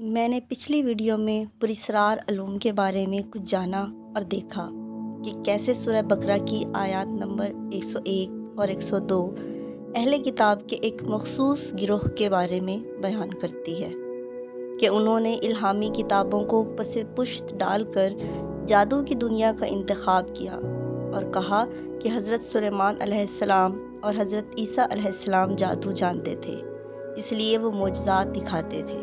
میں نے پچھلی ویڈیو میں پراسرار علوم کے بارے میں کچھ جانا اور دیکھا کہ کیسے سورہ بقرہ کی آیات نمبر 101 اور 102 اہل کتاب کے ایک مخصوص گروہ کے بارے میں بیان کرتی ہے کہ انہوں نے الہامی کتابوں کو پس پشت ڈال کر جادو کی دنیا کا انتخاب کیا اور کہا کہ حضرت سلیمان علیہ السلام اور حضرت عیسیٰ علیہ السلام جادو جانتے تھے، اس لیے وہ معجزات دکھاتے تھے۔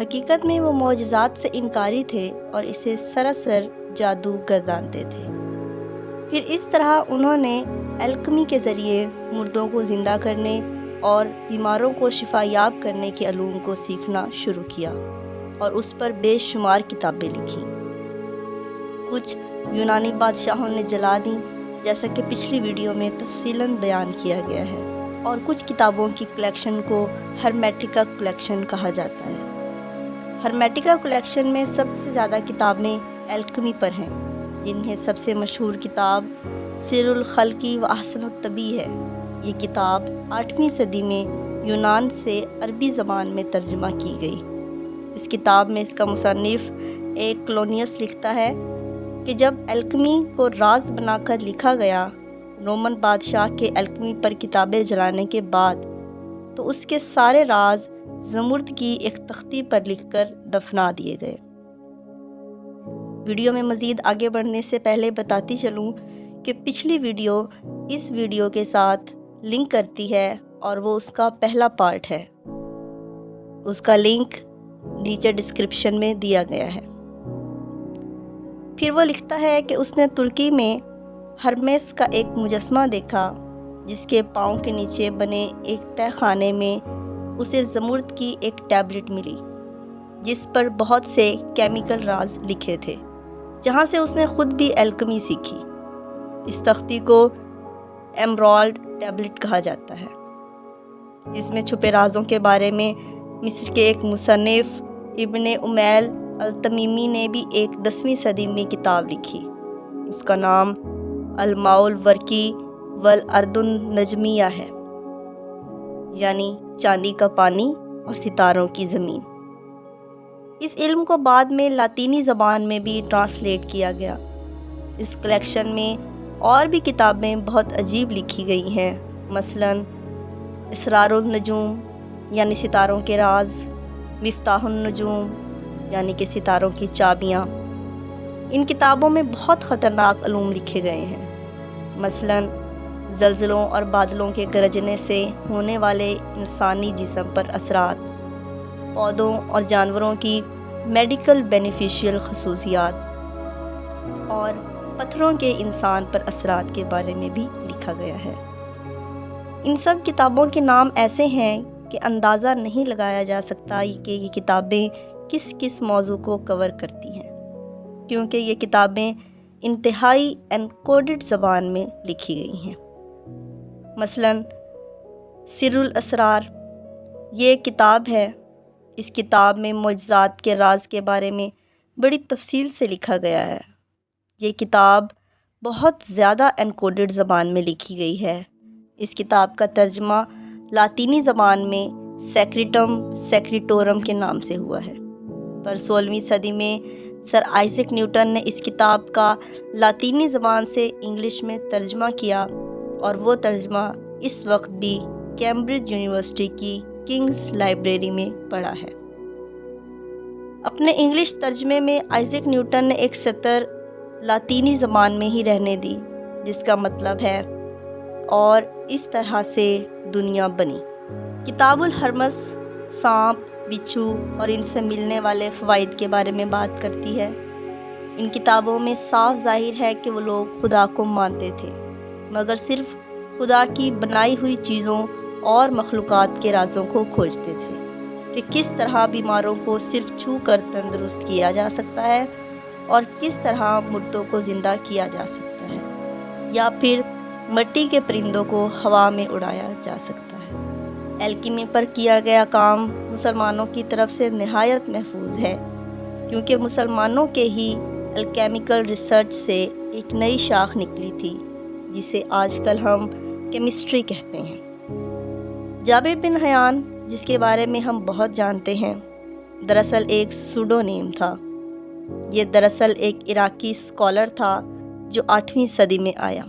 حقیقت میں وہ معجزات سے انکاری تھے اور اسے سراسر جادو گردانتے تھے۔ پھر اس طرح انہوں نے الکمی کے ذریعے مردوں کو زندہ کرنے اور بیماروں کو شفا یاب کرنے کے علوم کو سیکھنا شروع کیا اور اس پر بے شمار کتابیں لکھیں۔ کچھ یونانی بادشاہوں نے جلا دیں، جیسا کہ پچھلی ویڈیو میں تفصیلاً بیان کیا گیا ہے، اور کچھ کتابوں کی کلیکشن کو ہرمیٹیکا کلیکشن کہا جاتا ہے۔ ہرمیٹیکا کلیکشن میں سب سے زیادہ کتابیں الکمی پر ہیں، جن میں سب سے مشہور کتاب سر الخلقی و احسن الطبیع ہے۔ یہ کتاب 8ویں صدی میں یونان سے عربی زبان میں ترجمہ کی گئی۔ اس کتاب میں اس کا مصنف ایک کلونیس لکھتا ہے کہ جب الکمی کو راز بنا کر لکھا گیا، رومن بادشاہ کے الکمی پر کتابیں جلانے کے بعد تو اس کے سارے راز زمرد کی ایک تختی پر لکھ کر دفنا دیے گئے۔ ویڈیو میں مزید آگے بڑھنے سے پہلے بتاتی چلوں کہ پچھلی ویڈیو اس ویڈیو کے ساتھ لنک کرتی ہے اور وہ اس کا پہلا پارٹ ہے۔ اس کا لنک نیچے ڈسکرپشن میں دیا گیا ہے۔ پھر وہ لکھتا ہے کہ اس نے ترکی میں ہرمیس کا ایک مجسمہ دیکھا، جس کے پاؤں کے نیچے بنے ایک تہہ خانے میں اسے زمرد کی ایک ٹیبلٹ ملی، جس پر بہت سے کیمیکل راز لکھے تھے، جہاں سے اس نے خود بھی الکمی سیکھی۔ اس تختی کو ایمرالڈ ٹیبلٹ کہا جاتا ہے، جس میں چھپے رازوں کے بارے میں مصر کے ایک مصنف ابن امیل التمیمی نے بھی ایک 10ویں صدی میں کتاب لکھی۔ اس کا نام الماء الورقی والارض النجمیہ ہے، یعنی چاندی کا پانی اور ستاروں کی زمین۔ اس علم کو بعد میں لاطینی زبان میں بھی ٹرانسلیٹ کیا گیا۔ اس کلیکشن میں اور بھی کتابیں بہت عجیب لکھی گئی ہیں، مثلاً اسرار النجوم یعنی ستاروں کے راز، مفتاح النجوم یعنی کہ ستاروں کی چابیاں۔ ان کتابوں میں بہت خطرناک علوم لکھے گئے ہیں، مثلاً زلزلوں اور بادلوں کے گرجنے سے ہونے والے انسانی جسم پر اثرات، پودوں اور جانوروں کی میڈیکل بینیفیشیل خصوصیات، اور پتھروں کے انسان پر اثرات کے بارے میں بھی لکھا گیا ہے۔ ان سب کتابوں کے نام ایسے ہیں کہ اندازہ نہیں لگایا جا سکتا کہ یہ کتابیں کس کس موضوع کو کور کرتی ہیں، کیونکہ یہ کتابیں انتہائی انکوڈڈ زبان میں لکھی گئی ہیں۔ مثلاً سر الاسرار یہ ایک کتاب ہے۔ اس کتاب میں معجزات کے راز کے بارے میں بڑی تفصیل سے لکھا گیا ہے۔ یہ کتاب بہت زیادہ انکوڈڈ زبان میں لکھی گئی ہے۔ اس کتاب کا ترجمہ لاطینی زبان میں سیکریٹم سیکریٹورم کے نام سے ہوا ہے، پر 16ویں صدی میں سر آئزیک نیوٹن نے اس کتاب کا لاطینی زبان سے انگلش میں ترجمہ کیا، اور وہ ترجمہ اس وقت بھی کیمبرج یونیورسٹی کی کنگز لائبریری میں پڑا ہے۔ اپنے انگلش ترجمے میں آئزیک نیوٹن نے ایک سطر لاطینی زبان میں ہی رہنے دی، جس کا مطلب ہے اور اس طرح سے دنیا بنی۔ کتاب الہرمس سانپ، بچھو اور ان سے ملنے والے فوائد کے بارے میں بات کرتی ہے۔ ان کتابوں میں صاف ظاہر ہے کہ وہ لوگ خدا کو مانتے تھے، مگر صرف خدا کی بنائی ہوئی چیزوں اور مخلوقات کے رازوں کو کھوجتے تھے، کہ کس طرح بیماروں کو صرف چھو کر تندرست کیا جا سکتا ہے، اور کس طرح مردوں کو زندہ کیا جا سکتا ہے، یا پھر مٹی کے پرندوں کو ہوا میں اڑایا جا سکتا ہے۔ الکیمی پر کیا گیا کام مسلمانوں کی طرف سے نہایت محفوظ ہے، کیونکہ مسلمانوں کے ہی الکیمیکل ریسرچ سے ایک نئی شاخ نکلی تھی، جسے آج کل ہم کیمسٹری کہتے ہیں۔ جابر بن حیان، جس کے بارے میں ہم بہت جانتے ہیں، دراصل ایک سوڈو نیم تھا۔ یہ دراصل ایک عراقی اسکالر تھا جو 8ویں صدی میں آیا۔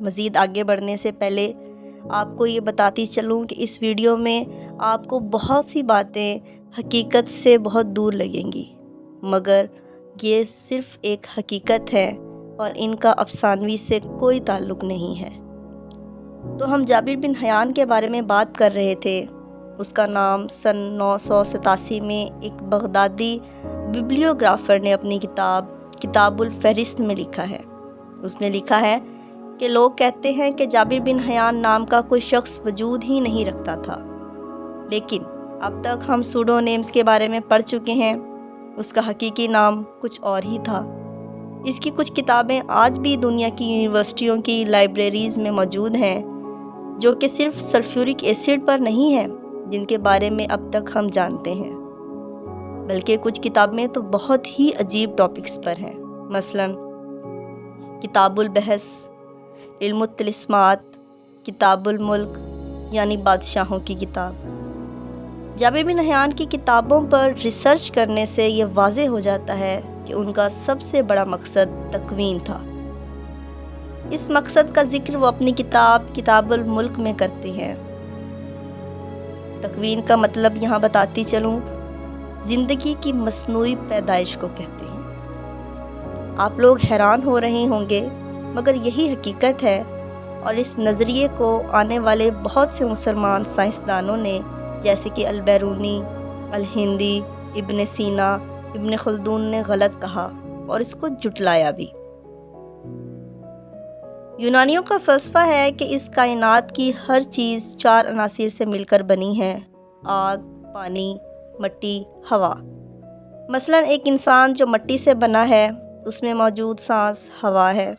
مزید آگے بڑھنے سے پہلے آپ کو یہ بتاتی چلوں کہ اس ویڈیو میں آپ کو بہت سی باتیں حقیقت سے بہت دور لگیں گی، مگر یہ صرف ایک حقیقت ہے اور ان کا افسانوی سے کوئی تعلق نہیں ہے۔ تو ہم جابر بن حیان کے بارے میں بات کر رہے تھے۔ اس کا نام سن 987 میں ایک بغدادی ببلیوگرافر نے اپنی کتاب الفہرست میں لکھا ہے۔ اس نے لکھا ہے کہ لوگ کہتے ہیں کہ جابر بن حیان نام کا کوئی شخص وجود ہی نہیں رکھتا تھا، لیکن اب تک ہم سوڈو نیمز کے بارے میں پڑھ چکے ہیں۔ اس کا حقیقی نام کچھ اور ہی تھا۔ اس کی کچھ کتابیں آج بھی دنیا کی یونیورسٹیوں کی لائبریریز میں موجود ہیں، جو کہ صرف سلفیورک ایسڈ پر نہیں ہیں جن کے بارے میں اب تک ہم جانتے ہیں، بلکہ کچھ کتابیں تو بہت ہی عجیب ٹاپکس پر ہیں۔ مثلاً کتاب البحث، علم الطلسمات، کتاب الملک یعنی بادشاہوں کی کتاب۔ جابر بن حیان کی کتابوں پر ریسرچ کرنے سے یہ واضح ہو جاتا ہے کہ ان کا سب سے بڑا مقصد تکوین تھا۔ اس مقصد کا ذکر وہ اپنی کتاب الملک میں کرتے ہیں۔ تکوین کا مطلب یہاں بتاتی چلوں، زندگی کی مصنوعی پیدائش کو کہتے ہیں۔ آپ لوگ حیران ہو رہے ہوں گے، مگر یہی حقیقت ہے، اور اس نظریے کو آنے والے بہت سے مسلمان سائنسدانوں نے جیسے کہ البیرونی، الہندی، ابن سینا، ابن خلدون نے غلط کہا اور اس کو جھٹلایا بھی۔ یونانیوں کا فلسفہ ہے کہ اس کائنات کی ہر چیز 4 عناصر سے مل کر بنی ہے: آگ، پانی، مٹی، ہوا۔ مثلاً ایک انسان جو مٹی سے بنا ہے، اس میں موجود سانس ہوا ہے،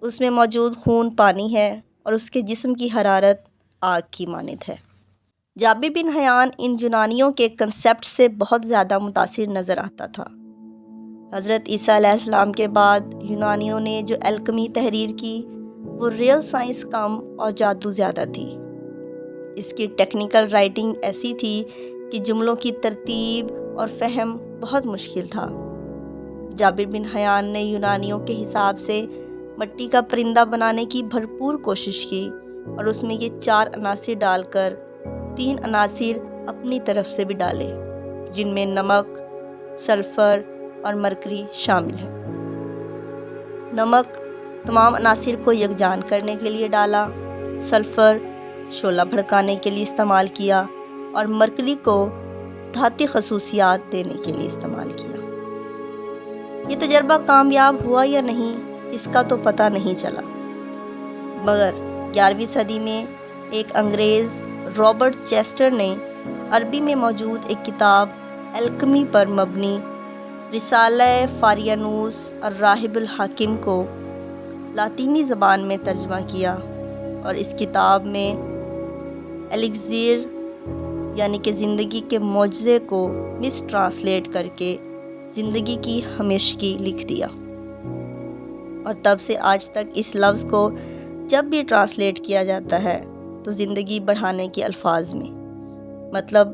اس میں موجود خون پانی ہے، اور اس کے جسم کی حرارت آگ کی مانند ہے۔ جابر بن حیان ان یونانیوں کے کنسیپٹ سے بہت زیادہ متاثر نظر آتا تھا۔ حضرت عیسیٰ علیہ السلام کے بعد یونانیوں نے جو الکمی تحریر کی، وہ ریئل سائنس کم اور جادو زیادہ تھی۔ اس کی ٹیکنیکل رائٹنگ ایسی تھی کہ جملوں کی ترتیب اور فہم بہت مشکل تھا۔ جابر بن حیان نے یونانیوں کے حساب سے مٹی کا پرندہ بنانے کی بھرپور کوشش کی، اور اس میں یہ 4 عناصر ڈال کر 3 عناصر اپنی طرف سے بھی ڈالے، جن میں نمک، سلفر اور مرکری شامل ہیں۔ نمک تمام عناصر کو یکجان کرنے کے لیے ڈالا، سلفر شعلہ بھڑکانے کے لیے استعمال کیا، اور مرکری کو دھاتی خصوصیات دینے کے لیے استعمال کیا۔ یہ تجربہ کامیاب ہوا یا نہیں، اس کا تو پتہ نہیں چلا، مگر 11ویں صدی میں ایک انگریز رابرٹ چیسٹر نے عربی میں موجود ایک کتاب الکمی پر مبنی رسالہ فاریانوس الراہب الحاکم کو لاطینی زبان میں ترجمہ کیا، اور اس کتاب میں ایلیکزیر یعنی کہ زندگی کے معجزے کو مس ٹرانسلیٹ کر کے زندگی کی ہمیشگی لکھ دیا۔ اور تب سے آج تک اس لفظ کو جب بھی ٹرانسلیٹ کیا جاتا ہے تو زندگی بڑھانے کے الفاظ میں، مطلب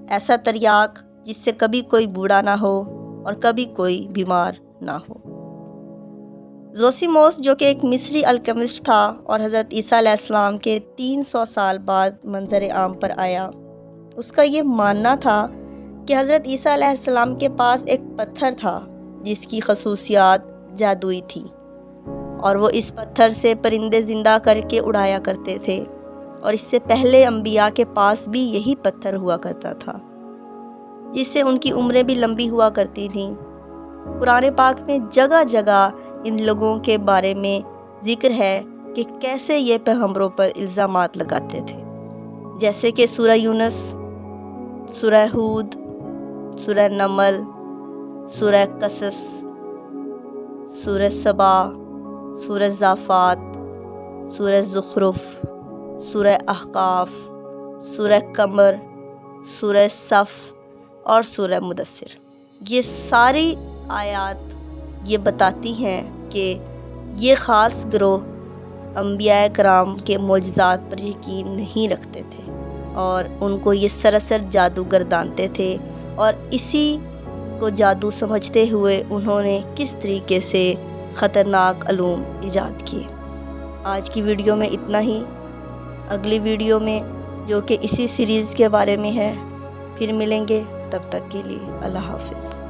ایسا تریاق جس سے کبھی کوئی بوڑھا نہ ہو اور کبھی کوئی بیمار نہ ہو۔ زوسیموس جو کہ ایک مصری الکیمسٹ تھا اور حضرت عیسیٰ علیہ السلام کے 300 سال بعد منظر عام پر آیا، اس کا یہ ماننا تھا کہ حضرت عیسیٰ علیہ السلام کے پاس ایک پتھر تھا جس کی خصوصیات جادوئی تھی، اور وہ اس پتھر سے پرندے زندہ کر کے اڑایا کرتے تھے، اور اس سے پہلے انبیاء کے پاس بھی یہی پتھر ہوا کرتا تھا، جس سے ان کی عمریں بھی لمبی ہوا کرتی تھیں۔ قرآن پاک میں جگہ جگہ ان لوگوں کے بارے میں ذکر ہے کہ کیسے یہ پیغمبروں پر الزامات لگاتے تھے، جیسے کہ سورہ یونس، سورہ ہود، سورہ نمل، سورہ قصص، سورہ سبا، سورہ صافات، سورہ زخرف، سورہ احقاف، سورہ قمر، سورہ صف اور سورہ مدثر۔ یہ ساری آیات یہ بتاتی ہیں کہ یہ خاص گروہ انبیاء کرام کے معجزات پر یقین نہیں رکھتے تھے، اور ان کو یہ سراسر جادو گردانتے تھے، اور اسی کو جادو سمجھتے ہوئے انہوں نے کس طریقے سے خطرناک علوم ایجاد کیے۔ آج کی ویڈیو میں اتنا ہی۔ اگلی ویڈیو میں جو کہ اسی سیریز کے بارے میں ہے پھر ملیں گے، تب تک کے لیے اللہ حافظ۔